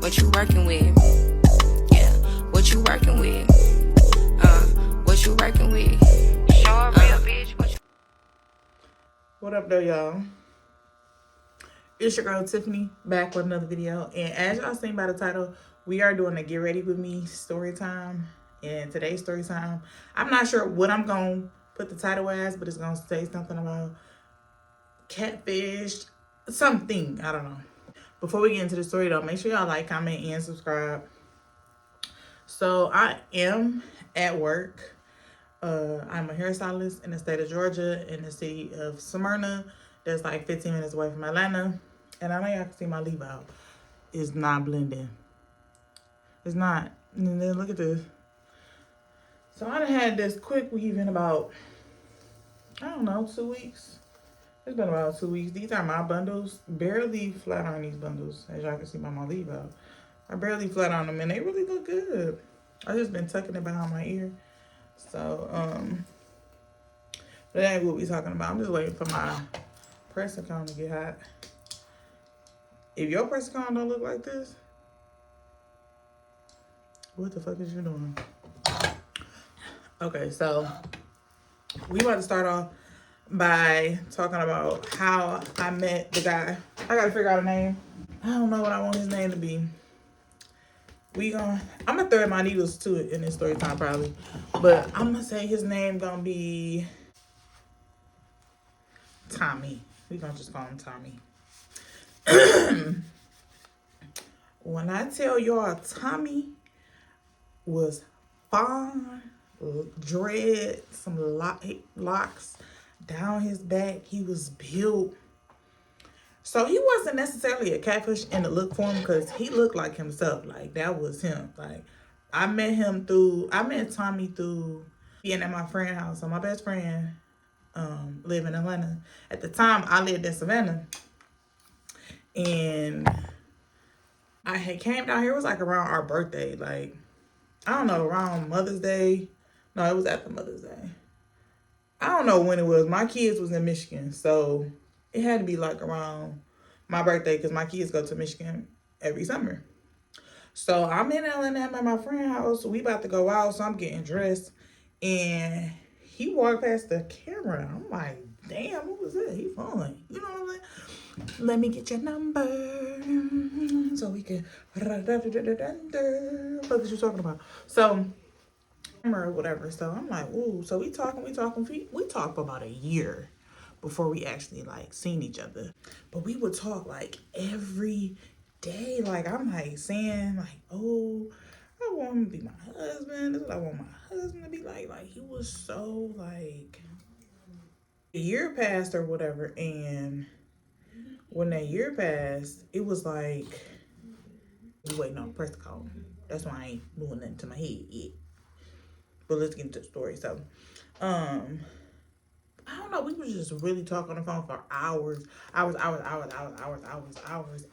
What you working with? Yeah, what you working with? What you working with? Show a real bitch what you. What up though, y'all? It's your girl Tiffany back with another video, and as y'all seen by the title, we are doing a get ready with me story time. And today's story time, I'm not sure what I'm gonna put the title as, but it's gonna say something about catfish, something, I don't know. Before we get into the story though, make sure y'all like, comment, and subscribe. So I am at work. I'm a hairstylist in the state of Georgia, in the city of Smyrna. That's like 15 minutes away from Atlanta. And I know y'all can see my leave out. It's not blending. It's not. And then look at this. So I done had this quick weave in about, I don't know, 2 weeks. It's been about 2 weeks. These are my bundles. Barely flat on these bundles, as y'all can see by my leave out. I barely flat on them, and they really look good. I just been tucking it behind my ear. So, but that ain't what we talking about. I'm just waiting for my pressing cone to get hot. If your pressing cone don't look like this, what the fuck is you doing? Okay, so we about to start off by talking about how I met the guy. I gotta figure out a name. I don't know what I want his name to be. I'm gonna thread my needles to it in this story time probably, but I'm gonna say his name gonna be Tommy. We gonna just call him Tommy. When I tell y'all Tommy was fine, dread, some locks down his back. He was built. So he wasn't necessarily a catfish in the look for him, because he looked like himself. Like, that was him. Like, I met Tommy through being at my friend's house. So my best friend lived in Atlanta. At the time, I lived in Savannah. And I had came down here. It was like around our birthday. Like, I don't know, around Mother's Day. No, it was after Mother's Day. I don't know when it was. My kids was in Michigan. So it had to be like around my birthday, because my kids go to Michigan every summer. So I'm in Atlanta. I'm at my friend's house. We about to go out. So I'm getting dressed. And he walked past the camera. I'm like, damn, what was that? He fun. You know what I'm saying? Let me get your number so we can. What was you talking about? So, or whatever. So I'm like, ooh. So we talking. We talked for about a year before we actually like seen each other. But we would talk like every day. Like, I'm like saying like, oh, I want him to be my husband. This is what I want my husband to be like. Like, he was so like. A year passed or whatever, and when that year passed, it was like we waiting on press call. That's why I ain't doing nothing to my head yet. But let's get into the story. So, I don't know. We was just really talking on the phone for hours,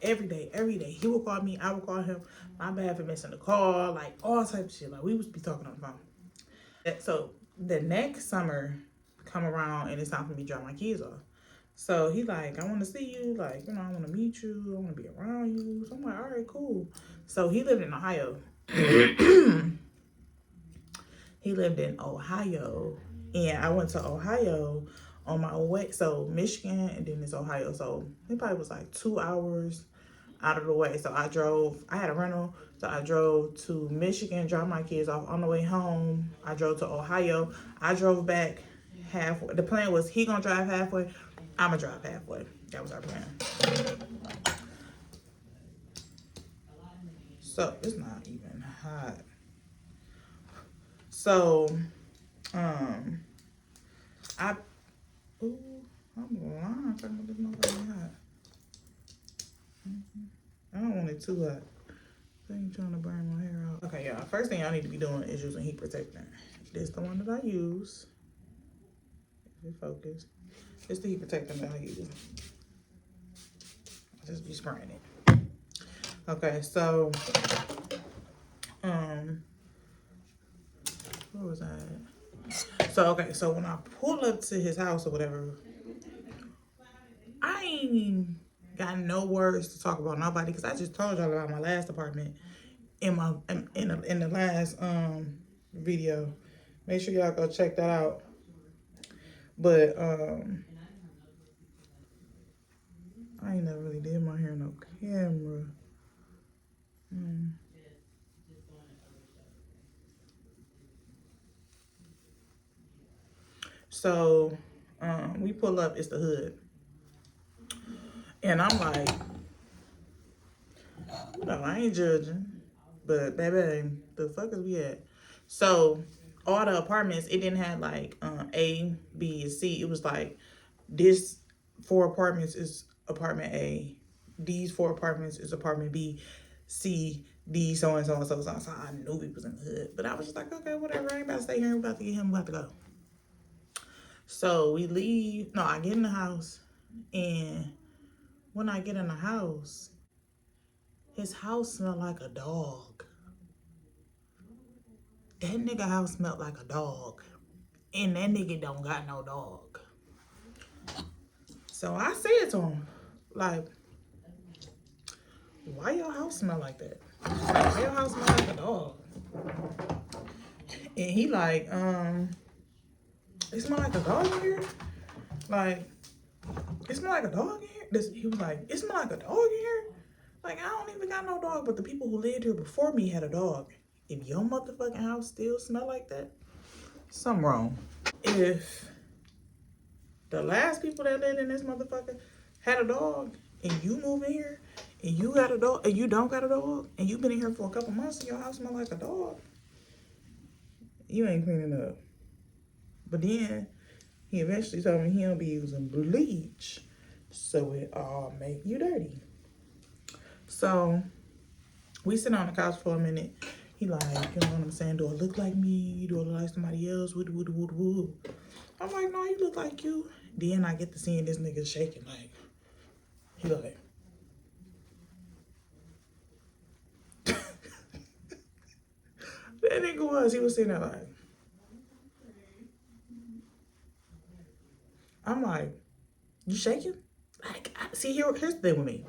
every day. He would call me, I would call him. My bad for missing the call, like all types of shit. Like, we would be talking on the phone. So the next summer come around, and it's time for me to drop my kids off. So he like, I want to see you. Like, you know, I want to meet you. I want to be around you. So I'm like, all right, cool. So he lived in Ohio. He lived in Ohio. And I went to Ohio on my way. So Michigan, and then it's Ohio. So it probably was like 2 hours out of the way. So I had a rental. So I drove to Michigan, dropped my kids off. On the way home, I drove to Ohio. I drove back halfway. The plan was he gonna drive halfway, I'm gonna drive halfway. That was our plan. So it's not even hot. So, I'm lying. I'm talking about this motherfucking hot. I don't want it too hot. I ain't trying to burn my hair out. Okay, y'all. First thing y'all need to be doing is using heat protectant. This is the one that I use. If it focus. It's the heat protectant that I use. I'll just be spraying it. Okay, so where was I at? So okay, so when I pull up to his house or whatever, I ain't got no words to talk about nobody because I just told y'all about my last apartment in the last video. Make sure y'all go check that out. But I ain't never really did my hair no camera. So we pull up, it's the hood. And I'm like, no, I ain't judging. But baby, the fuck is we at? So all the apartments, it didn't have like A, B, and C. It was like this 4 apartments is apartment A. These 4 apartments is apartment B, C, D, so and so and so. So I knew we was in the hood. But I was just like, okay, whatever. I ain't about to stay here. I'm about to get him. I'm about to go. So we leave. No, I get in the house. And when I get in the house, his house smelled like a dog. That nigga house smelled like a dog. And that nigga don't got no dog. So I said to him, like, why your house smell like that? Why your house smell like a dog? And he like, it smell like a dog in here? Like, it smell like a dog in here? He was like, it smell like a dog in here? Like, I don't even got no dog, but the people who lived here before me had a dog. If your motherfucking house still smell like that, something wrong. If the last people that lived in this motherfucker had a dog and you move in here and you got a dog and you don't got a dog and you've been in here for a couple months and your house smell like a dog, you ain't cleaning up. But then he eventually told me he don't be using bleach, so it all make you dirty. So we sit on the couch for a minute. He like, you know what I'm saying? Do I look like me? Do I look like somebody else? Wood. I'm like, no, you look like you. Then I get to seeing this nigga shaking like, he like, that nigga he was sitting there like, I'm like, you shaking? Like, see, here's the thing with me.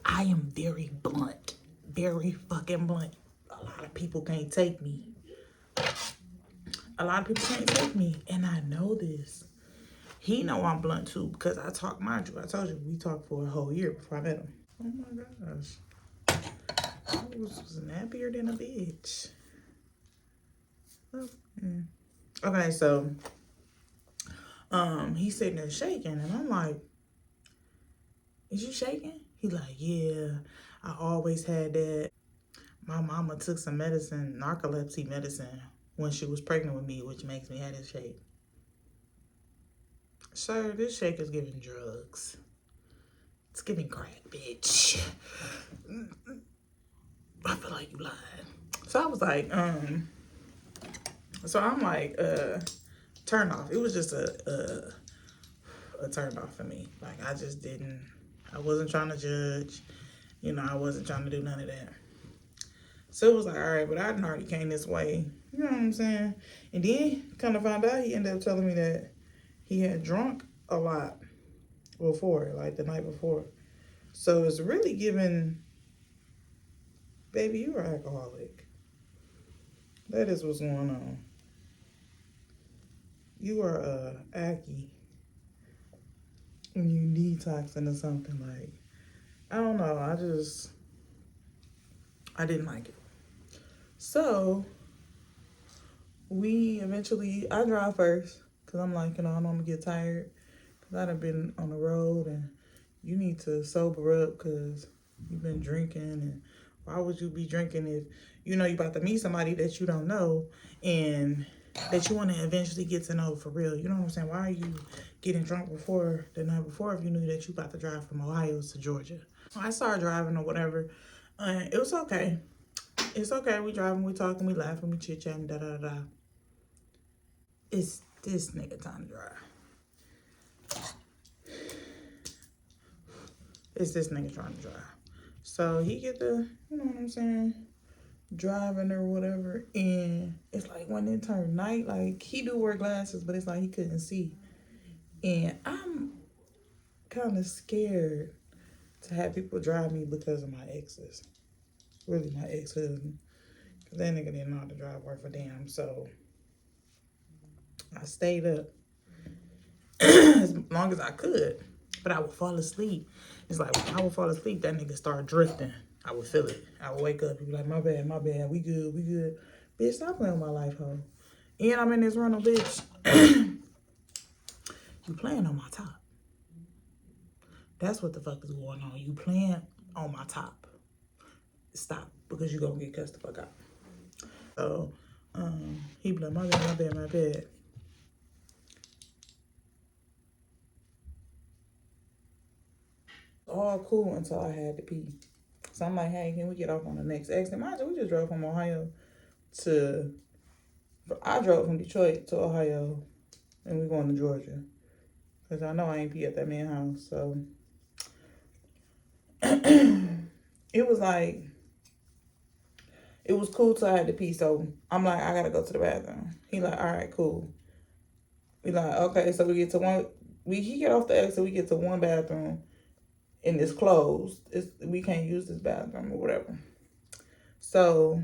I am very blunt, very fucking blunt. A lot of people can't take me. A lot of people can't take me, and I know this. He know I'm blunt too because I talk, mind you. I told you we talked for a whole year before I met him. Oh my gosh, I was nappier than a bitch. Okay, so he's sitting there shaking, and I'm like, is you shaking? He like, yeah, I always had that. My mama took some medicine, narcolepsy medicine, when she was pregnant with me, which makes me have this shake. Sir, this shake is giving drugs. It's giving crack, bitch. I feel like you lied. So I was like, so I'm like, turn off. It was just a turn off for me. Like, I wasn't trying to judge. You know, I wasn't trying to do none of that. So it was like, all right, but I already came this way. You know what I'm saying? And then kind of found out he ended up telling me that he had drunk a lot before, like the night before. So it's really giving, baby, you are alcoholic. That is what's going on. You are Aki. When you detoxing or something, like, I don't know. I didn't like it. So I drive first because I'm like, you know, I'm gonna get tired because I done been on the road and you need to sober up because you've been drinking. And why would you be drinking if you know you about to meet somebody that you don't know and that you want to eventually get to know for real? You know what I'm saying? Why are you getting drunk the night before if you knew that you about to drive from Ohio to Georgia? I started driving or whatever. It was okay. It's okay. We driving, we talking, we laughing, we chit chatting, da da da. It's this nigga time to drive. It's this nigga trying to drive. So he get the, you know what I'm saying, driving or whatever. And it's like when it turned night, like he do wear glasses, but it's like he couldn't see. And I'm kind of scared to have people drive me because of my exes. Really, my ex-husband. Because that nigga didn't know how to drive worth a damn. So I stayed up as long as I could. But I would fall asleep. It's like when I would fall asleep, that nigga start drifting. I would feel it. I would wake up and be like, my bad, we good. Bitch, stop playing with my life, hoe. And I'm in this rental, bitch. You playing on my top. That's what the fuck is going on. You playing on my top. Stop, because you gonna get cussed the fuck out. So, he be like, my bad. All cool until I had to pee. So I'm like, hey, can we get off on the next exit? Mind you, we just drove from Ohio to, I drove from Detroit to Ohio, and we going to Georgia. Because I know I ain't pee at that man's house, so. It was like, it was cool till I had to pee, so I'm like, I gotta go to the bathroom. He like, all right, cool. We like, okay, so we get to one, he get off the exit, we get to one bathroom, and it's closed. We can't use this bathroom or whatever. So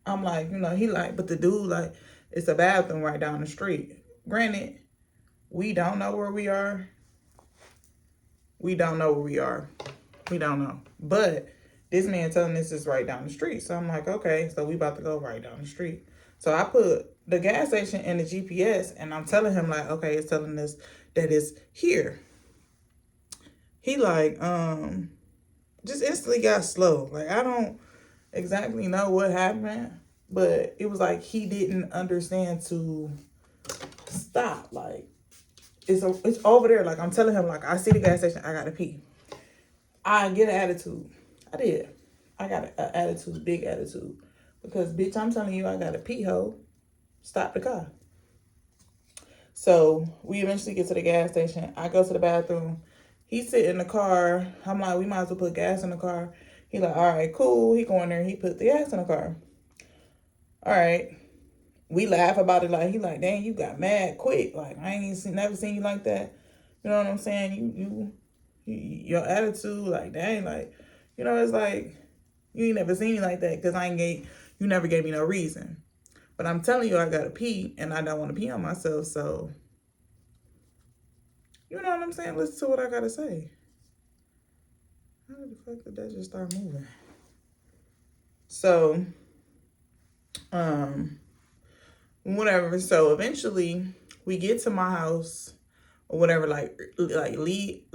I'm like, you know, he like, but the dude like, it's a bathroom right down the street. Granted, we don't know where we are. We don't know. But this man telling us it's right down the street. So I'm like, okay, so we about to go right down the street. So I put the gas station in the GPS, and I'm telling him like, okay, it's telling us that it's here. He like, just instantly got slow. Like, I don't exactly know what happened, but it was like he didn't understand to stop. Like, it's over there. Like, I'm telling him, like, I see the gas station, I gotta pee. I get an attitude. I did. I got an attitude, big attitude. Because, bitch, I'm telling you, I got a pee hole. Stop the car. So we eventually get to the gas station. I go to the bathroom. He sit in the car. I'm like, we might as well put gas in the car. He like, all right, cool. He go in there. He put the gas in the car. All right. We laugh about it. Like, he like, dang, you got mad quick. Like, I ain't never seen you like that. You know what I'm saying? Your attitude, like, dang, like, you know, it's like, you ain't never seen me like that because you never gave me no reason. But I'm telling you, I gotta pee, and I don't want to pee on myself, so, you know what I'm saying? Listen to what I gotta say. How the fuck did that just start moving? So, whatever. So eventually, we get to my house, or whatever, like early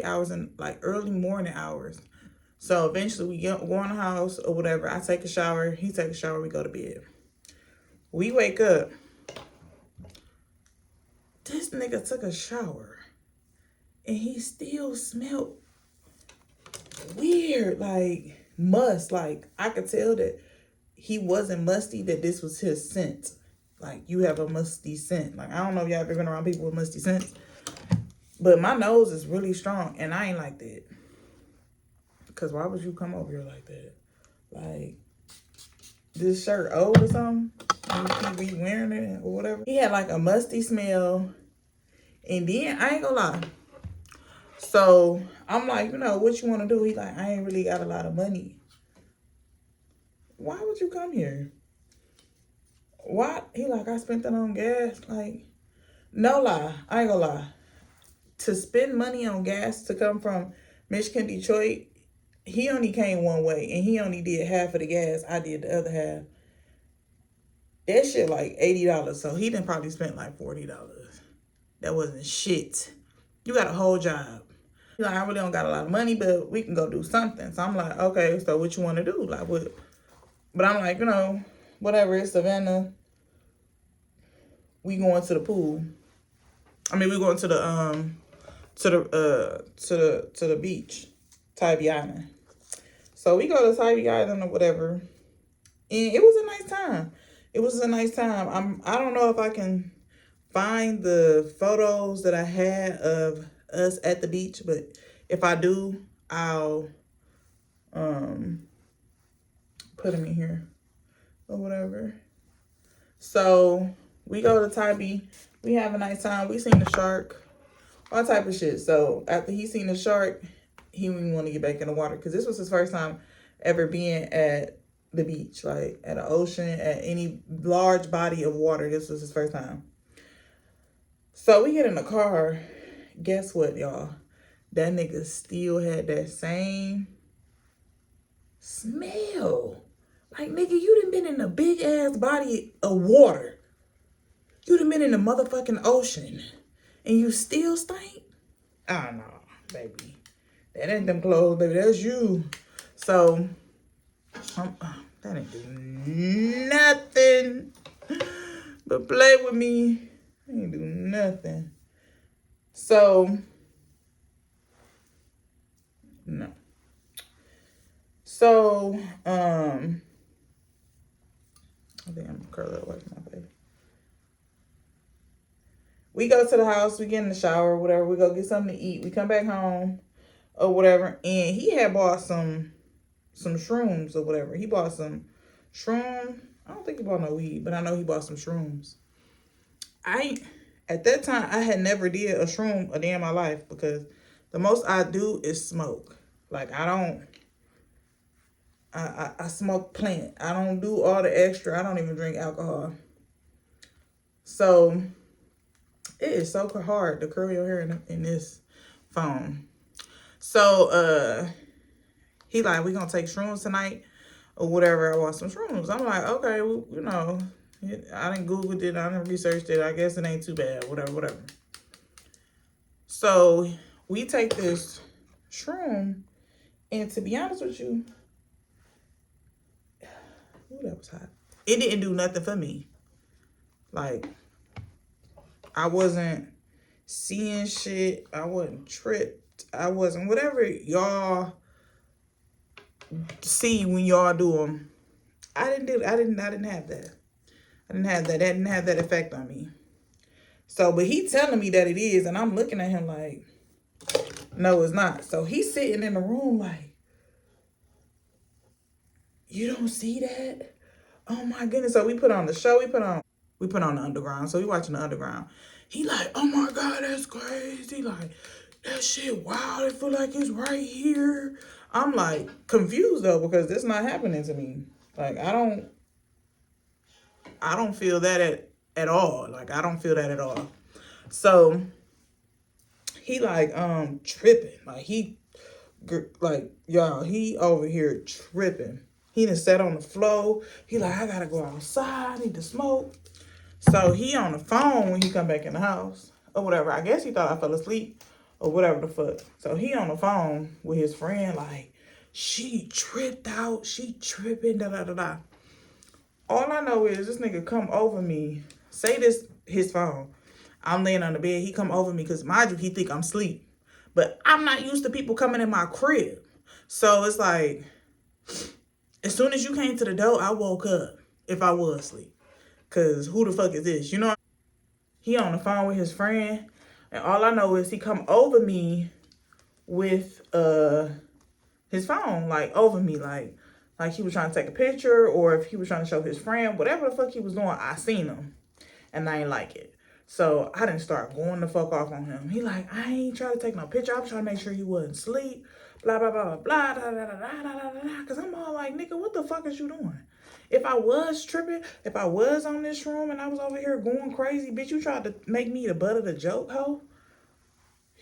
hours and like early morning hours. So eventually we go in the house or whatever. I take a shower. He take a shower. We go to bed. We wake up. This nigga took a shower. And he still smelled weird. Like must. Like I could tell that he wasn't musty. That this was his scent. Like you have a musty scent. Like I don't know if y'all ever been around people with musty scents. But my nose is really strong. And I ain't like that. Because why would you come over here like that? Like, this shirt old or something? He be wearing it or whatever. He had like a musty smell. And then, I ain't gonna lie. So, I'm like, you know, what you want to do? He like, I ain't really got a lot of money. Why would you come here? Why? He like, I spent that on gas. Like, no lie. I ain't gonna lie. To spend money on gas to come from Michigan, Detroit, he only came one way, and he only did half of the gas. I did the other half. That shit like $80, so he done probably spent like $40. That wasn't shit. You got a whole job. He's like, I really don't got a lot of money, but we can go do something. So I'm like, okay, so what you want to do? Like, what? But I'm like, you know, whatever. It's Savannah. We going to the pool. I mean, we going to the beach, Tybee Island. So we go to Tybee Island or whatever, and it was a nice time. I don't know if I can find the photos that I had of us at the beach, but if I do, I'll put them in here or whatever. So we go to Tybee. We have a nice time. We seen the shark. all type of shit. So after he seen the shark, he didn't want to get back in the water because this was his first time ever being at the beach, like at an ocean, at any large body of water. This was his first time. So we get in the car. Guess what, y'all? That nigga still had that same smell. Like, nigga, you done been in a big ass body of water. You done been in the motherfucking ocean. And you still stink? Oh, no, baby. That ain't them clothes, baby. That's you. So, that ain't do nothing but play with me. Ain't do nothing. So, no. So, I think I'm gonna curl it away from my face. We go to the house, we get in the shower, whatever. We go get something to eat. We come back home or whatever. And he had bought some shrooms or whatever. He bought some shroom. I don't think he bought no weed, but I know he bought some shrooms. At that time, I had never did a shroom a day in my life because the most I do is smoke. Like, I smoke plant. I don't do all the extra. I don't even drink alcohol. So, it is so hard to curl your hair in this phone. So, he like, we gonna take shrooms tonight or whatever. I want some shrooms. I'm like, okay, well, you know, I didn't Google it. I didn't research it. I guess it ain't too bad. Whatever. So we take this shroom, and to be honest with you, ooh, that was hot. It didn't do nothing for me. Like, I wasn't seeing shit. I wasn't tripped. I wasn't whatever y'all see when y'all do them. I didn't have that. I didn't have that. That didn't have that effect on me. So, but he telling me that it is, and I'm looking at him like, no, it's not. So he's sitting in the room like, you don't see that? Oh my goodness. So we put on the show. We put on the Underground. So we watching the Underground. He like, oh my God, that's crazy. Like, that shit wild. I feel like it's right here. I'm like confused though, because this not happening to me. Like, I don't feel that at all. Like, I don't feel that at all. So he like tripping. Like y'all, he over here tripping. He done sat on the floor. He like, I gotta go outside. I need to smoke. So he on the phone when he come back in the house or whatever. I guess he thought I fell asleep or whatever the fuck. So he on the phone with his friend like, she tripped out. She tripping, da-da-da-da. All I know is this nigga come over me. Say this, his phone. I'm laying on the bed. He come over me because, mind you, he think I'm asleep. But I'm not used to people coming in my crib. So it's like, as soon as you came to the door, I woke up if I was asleep. Because who the fuck is this? You know, he on the phone with his friend. And all I know is he come over me with his phone, like over me, like he was trying to take a picture, or if he was trying to show his friend, whatever the fuck he was doing, I seen him and I ain't like it. So I didn't start going the fuck off on him. He like, I ain't trying to take no picture. I'm trying to make sure he wasn't asleep. Blah, blah, blah, blah, blah, da, da, da, da, da, da, da. Because I'm all like, nigga, what the fuck is you doing? If I was tripping, if I was on this room and I was over here going crazy, bitch, you tried to make me the butt of the joke, ho?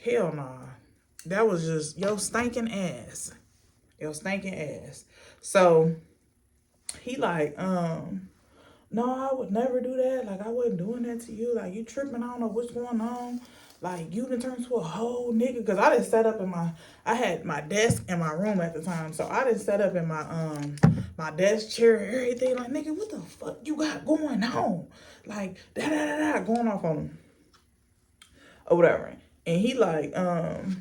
Hell nah. That was just your stinking ass. Your stinking ass. So he like, no, I would never do that. Like, I wasn't doing that to you. Like, you tripping. I don't know what's going on. Like, you done turned to a whole nigga. Because I done set up in I had my desk in my room at the time. So I done set up in my desk chair and everything. Like, nigga, what the fuck you got going on? Like, da-da-da-da, going off on him. Or whatever. And he like,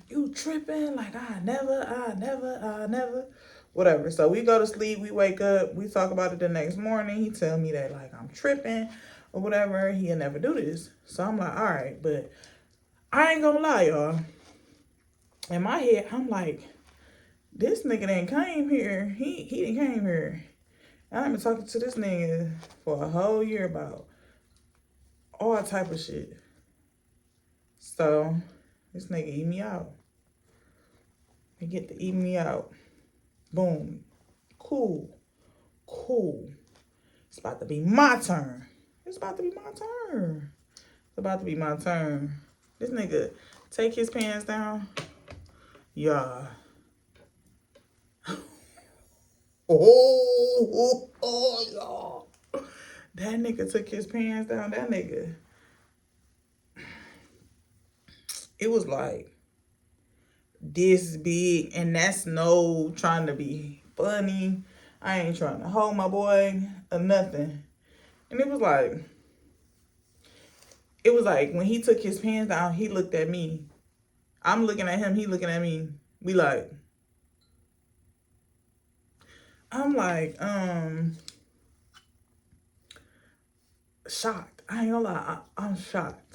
you tripping? Like, I never. Whatever. So we go to sleep, we wake up, we talk about it the next morning. He tell me that like I'm tripping or whatever. He'll never do this. So I'm like, all right, but I ain't gonna lie, y'all. In my head, I'm like, this nigga done came here. He done came here. I've been talking to this nigga for a whole year about all type of shit. So This nigga eat me out. He get to eat me out. Boom. Cool. Cool. It's about to be my turn. It's about to be my turn. It's about to be my turn. This nigga take his pants down. Yeah. Oh, y'all. That nigga took his pants down. That nigga. It was like this big, and that's no trying to be funny. I ain't trying to hold my boy or nothing. And it was like when he took his pants down, he looked at me. I'm looking at him, he looking at me. We like, I'm like, shocked. I ain't gonna lie, I'm shocked.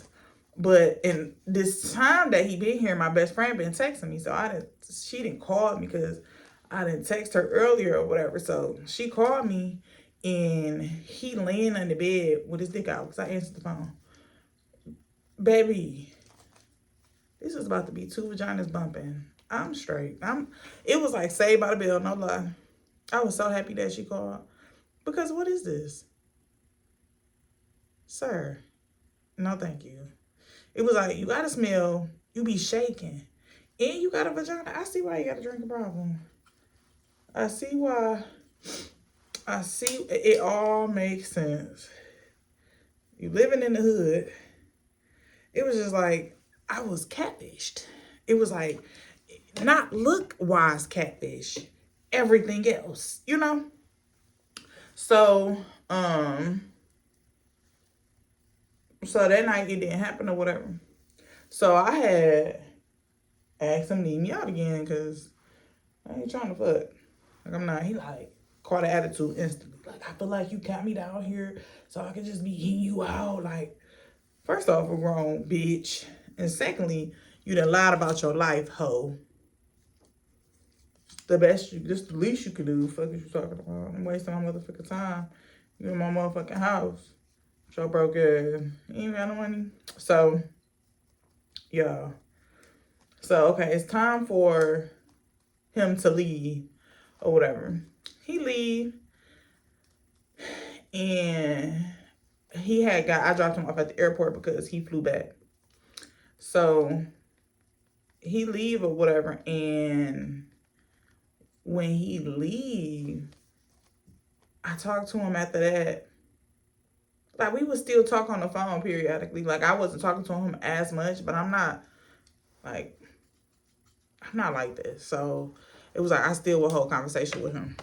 But in this time that he been here, my best friend been texting me. So she didn't call me because I didn't text her earlier or whatever. So she called me and he laying on the bed with his dick out because I answered the phone. Baby, this is about to be two vaginas bumping. I'm straight. It was like Saved by the Bell, no lie. I was so happy that she called. Because what is this? Sir, no thank you. It was like, you gotta smell, you be shaking. And you got a vagina. I see why you got a drinking problem. I see why. I see, it all makes sense. You living in the hood. It was just like, I was catfished. It was like, not look-wise catfish. Everything else, you know? So that night it didn't happen or whatever. So I had asked him to leave me out again because I ain't trying to fuck. Like, I'm not. He like caught an attitude instantly. Like, I feel like you got me down here so I can just be eating you out. Like, first off, we're grown, bitch. And secondly, you done lied about your life, hoe. Just the least you could do. Fuck is you talking about? I'm wasting my motherfucking time. You in my motherfucking house. Your broke ass. You ain't got no money. So, yeah. So, okay, it's time for him to leave or whatever. He leave. And I dropped him off at the airport because he flew back. So, he leave or whatever. And when he leave, I talked to him after that. Like, we would still talk on the phone periodically. Like, I wasn't talking to him as much, but I'm not like this. So, it was like, I still would hold conversation with him.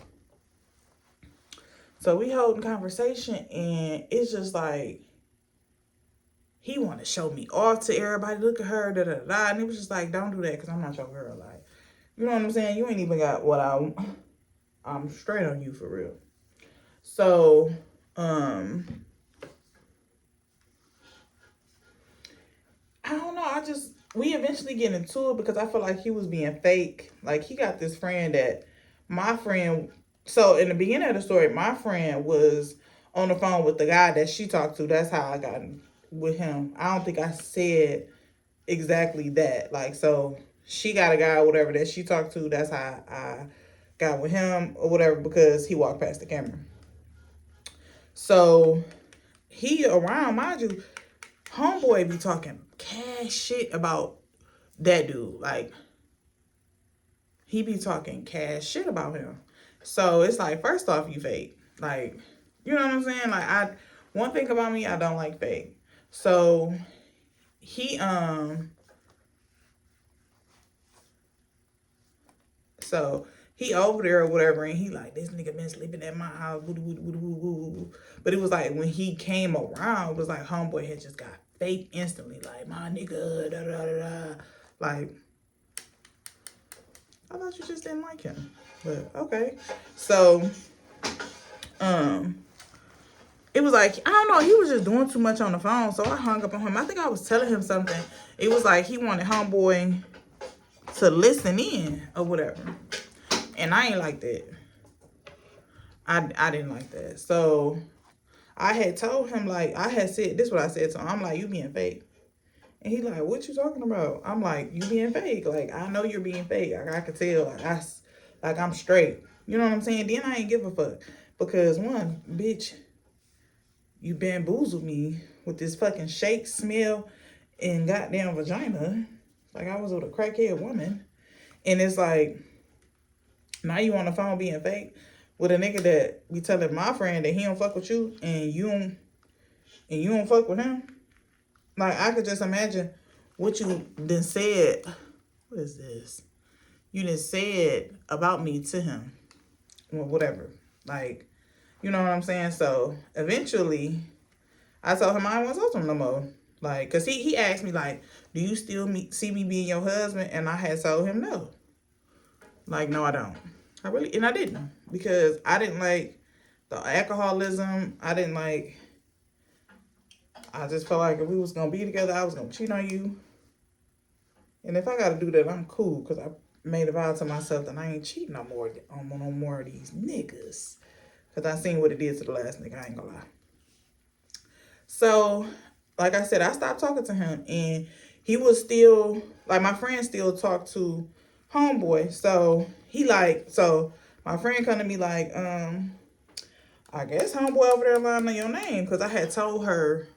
So, we holding conversation, and it's just like, he want to show me off to everybody. Look at her, da da da. And it was just like, don't do that, because I'm not your girl. Like, you know what I'm saying? You ain't even got what I'm straight on you for real. So, I don't know. We eventually get into it because I feel like he was being fake. Like, he got this friend so in the beginning of the story, my friend was on the phone with the guy that she talked to. That's how I got with him. I don't think I said exactly that. Like, so she got a guy or whatever that she talked to. That's how I got with him or whatever, because he walked past the camera. So he around, mind you, homeboy be talking cash shit about that dude. Like, he be talking cash shit about him. So it's like, first off, you fake. Like, you know what I'm saying? Like, one thing about me, I don't like fake. So he over there or whatever, and he like, this nigga been sleeping at my house. But it was like, when he came around, it was like homeboy had just got fake instantly. Like, my nigga, da da da da. Like, I thought you just didn't like him. But okay. So it was like, I don't know, he was just doing too much on the phone, so I hung up on him. I think I was telling him something. It was like he wanted homeboy to listen in or whatever. And I ain't like that. I didn't like that. So I had told him, like, I had said, this is what I said to him. I'm like, you being fake. And he like, what you talking about? I'm like, you being fake. Like, I know you're being fake. Like, I could tell. Like, I'm straight. You know what I'm saying? Then I ain't give a fuck. Because one, bitch, you bamboozled me with this fucking shake smell and goddamn vagina. Like, I was with a crackhead woman. And it's like, now you on the phone being fake with a nigga that be telling my friend that he don't fuck with you and you don't fuck with him. Like, I could just imagine what you done said. What is this? You done said about me to him. Well, whatever. Like, you know what I'm saying? So, eventually, I told him I didn't want to talk to him no more. Like, because he asked me, like, do you still see me being your husband? And I had told him no. Like, no, I don't. And I didn't. Because I didn't like the alcoholism. I just felt like if we was going to be together, I was going to cheat on you. And if I got to do that, I'm cool. Because I made a vow to myself that I ain't cheating no more on no more of these niggas. Because I seen what it did to the last nigga. I ain't going to lie. So, like I said, I stopped talking to him. And he was still, like, my friend still talked to homeboy. So, my friend come to me like, I guess homeboy over there lying on your name. Because I had told her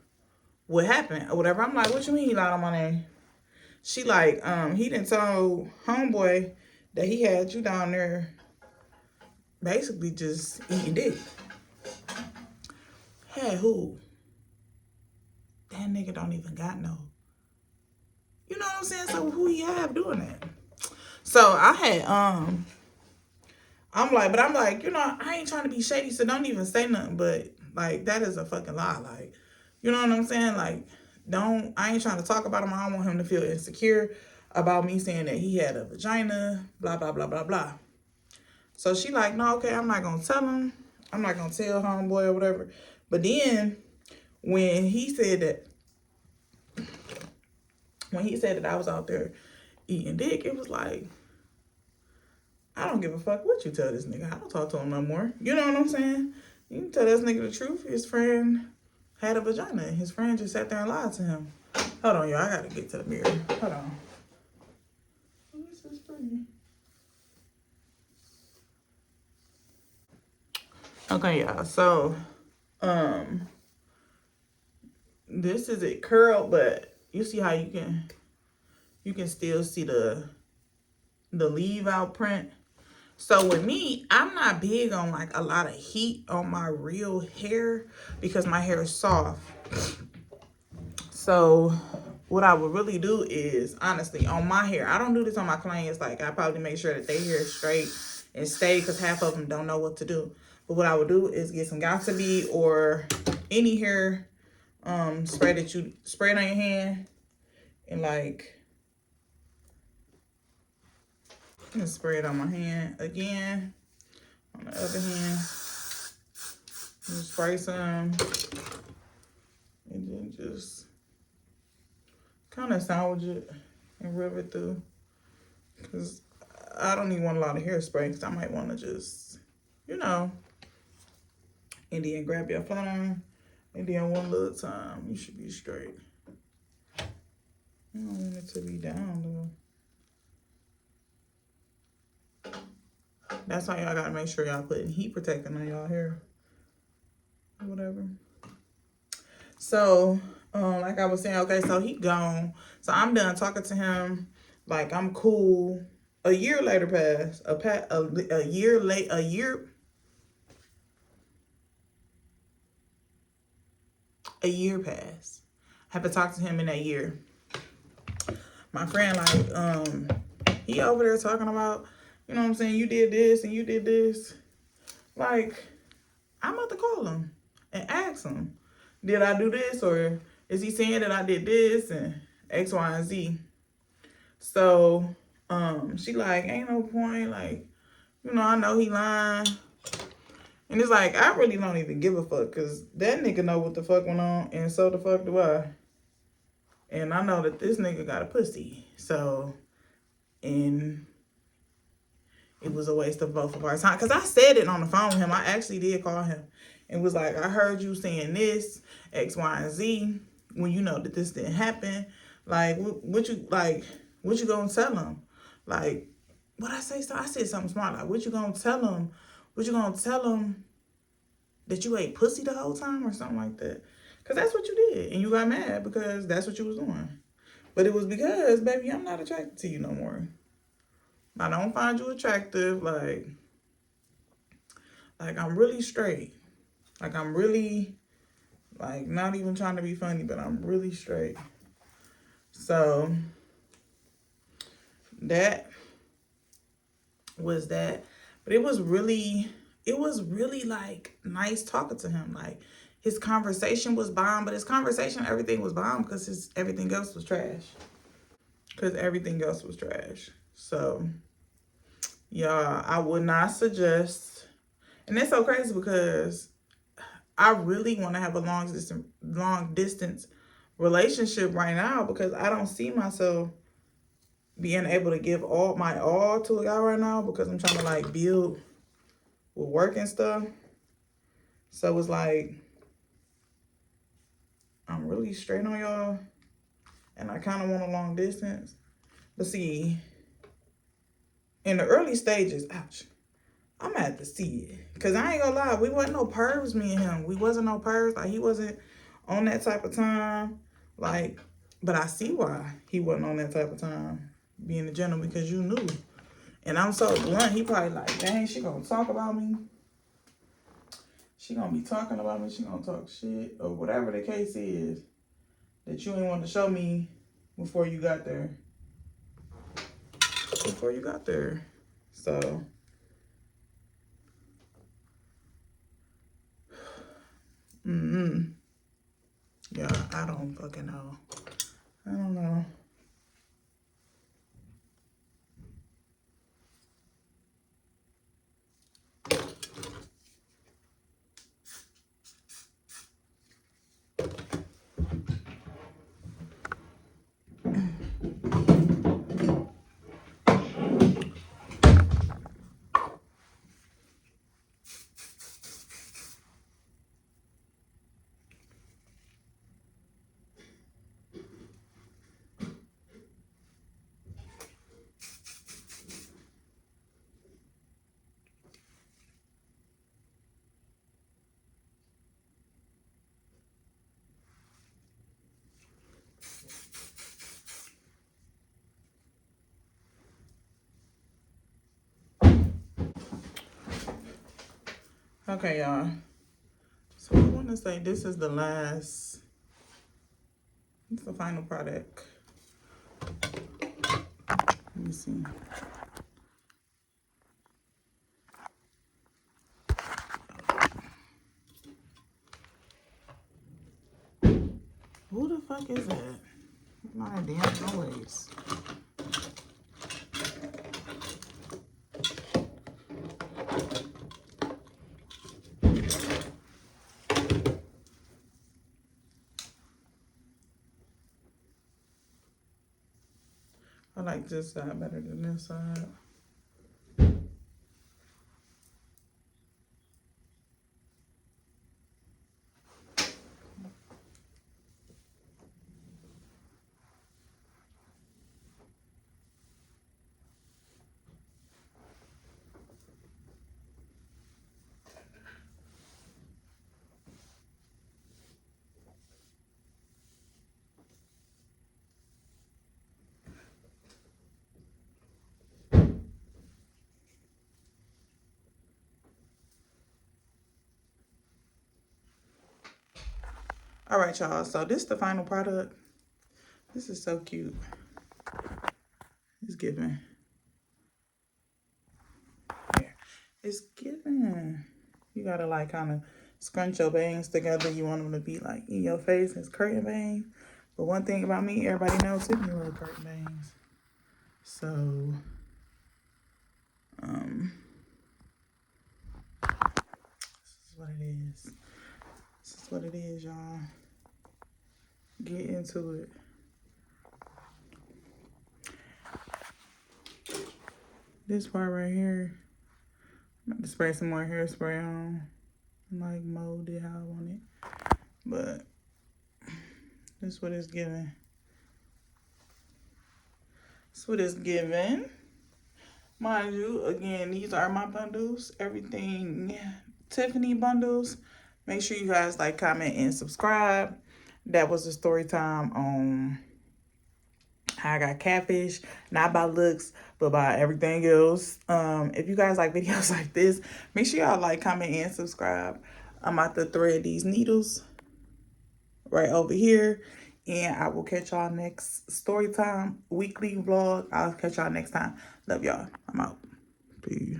what happened or whatever. I'm like, what you mean he lied on my name? She like, he didn't tell homeboy that he had you down there basically just eating dick. Hey, who? That nigga don't even got no. You know what I'm saying? So who you have doing that? So I had, I'm like, you know, I ain't trying to be shady, so don't even say nothing. But like, that is a fucking lie. Like, you know what I'm saying? Like, I ain't trying to talk about him. I don't want him to feel insecure about me saying that he had a vagina, blah, blah, blah, blah, blah. So she like, no, okay, I'm not going to tell him. I'm not going to tell homeboy or whatever. But then when he said that I was out there eating dick, it was like, I don't give a fuck what you tell this nigga. I don't talk to him no more. You know what I'm saying? You can tell this nigga the truth. His friend had a vagina. His friend just sat there and lied to him. Hold on, y'all. I gotta get to the mirror. Hold on. This is pretty. Okay, y'all. So, this is it curled, but you see how you can still see the leave out print. So with me, I'm not big on like a lot of heat on my real hair because my hair is soft. So what I would really do is, honestly, on my hair, I don't do this on my clients. Like, I probably make sure that their hair is straight and stay because half of them don't know what to do. But what I would do is get some Gossipy or any hair spray that you spray it on your hand and like, I'm gonna spray it on my hand again. On the other hand, just spray some and then just kind of sandwich it and rub it through. Because I don't even want a lot of hairspray because I might want to just, you know, and then grab your phone and then one little time, you should be straight. I don't want it to be down though. That's why y'all gotta make sure y'all putting heat protectant on y'all hair. Whatever. So, like I was saying, okay, so he gone. So I'm done talking to him. Like, I'm cool. A year later passed. A year passed. I haven't talked to him in that year. My friend, like, he over there talking about, you know what I'm saying, you did this and you did this. Like, I'm about to call him and ask him, did I do this? Or is he saying that I did this and X, Y, and Z? So, she like, ain't no point. Like, you know, I know he lying. And it's like, I really don't even give a fuck because that nigga know what the fuck went on and so the fuck do I. And I know that this nigga got a pussy. So, and it was a waste of both of our time. Because I said it on the phone with him. I actually did call him. And was like, I heard you saying this, X, Y, and Z, when you know that this didn't happen. Like, what you like? What you gonna tell him? Like, what I say? So I said something smart. Like, what you gonna tell him? What you gonna tell him that you ate pussy the whole time or something like that? Cause that's what you did, and you got mad because that's what you was doing. But it was because, baby, I'm not attracted to you no more. I don't find you attractive. Like I'm really straight. Like I'm really, like, not even trying to be funny, but I'm really straight. So that was that. But it was really like nice talking to him. Like his conversation was bomb, but his conversation, everything was bomb because everything else was trash. So y'all, I would not suggest, and it's so crazy because I really want to have a long distance relationship right now because I don't see myself being able to give all my all to a guy right now because I'm trying to like build with work and stuff. So it's like I'm really straight on y'all and I kind of want a long distance. But see, in the early stages, ouch, I'm gonna have to see it. Cause I ain't gonna lie, we wasn't no pervs, me and him. We wasn't no pervs. Like he wasn't on that type of time. Like, but I see why he wasn't on that type of time being a gentleman because you knew. And I'm so blunt, he probably like, dang, she gonna talk about me. She gonna be talking about me. She gonna talk shit or whatever the case is that you ain't want to show me before you got there. So, yeah, I don't fucking know. I don't know. Okay, y'all. So I want to say this is the final product. Let me see. Who the fuck is that? My damn noise. I like this side better than this side. All right, y'all. So this is the final product. This is so cute. It's giving. Here. It's giving. You gotta like kind of scrunch your bangs together. You want them to be like in your face. It's curtain bangs. But one thing about me, everybody knows Tiffany love curtain bangs. So, this is what it is. This is what it is, y'all. Get into it. This part right here, I'm about to spray some more hairspray on and like mold it how I want it. But this is what it's giving. That's what it's given. Mind you, again, these are my bundles. Everything Tiffany bundles. Make sure you guys like, comment, and subscribe. That was the story time on how I got catfish, not by looks, but by everything else. If you guys like videos like this, make sure y'all like, comment, and subscribe. I'm about to thread these needles right over here, and I will catch y'all next story time weekly vlog. I'll catch y'all next time. Love y'all. I'm out. Peace.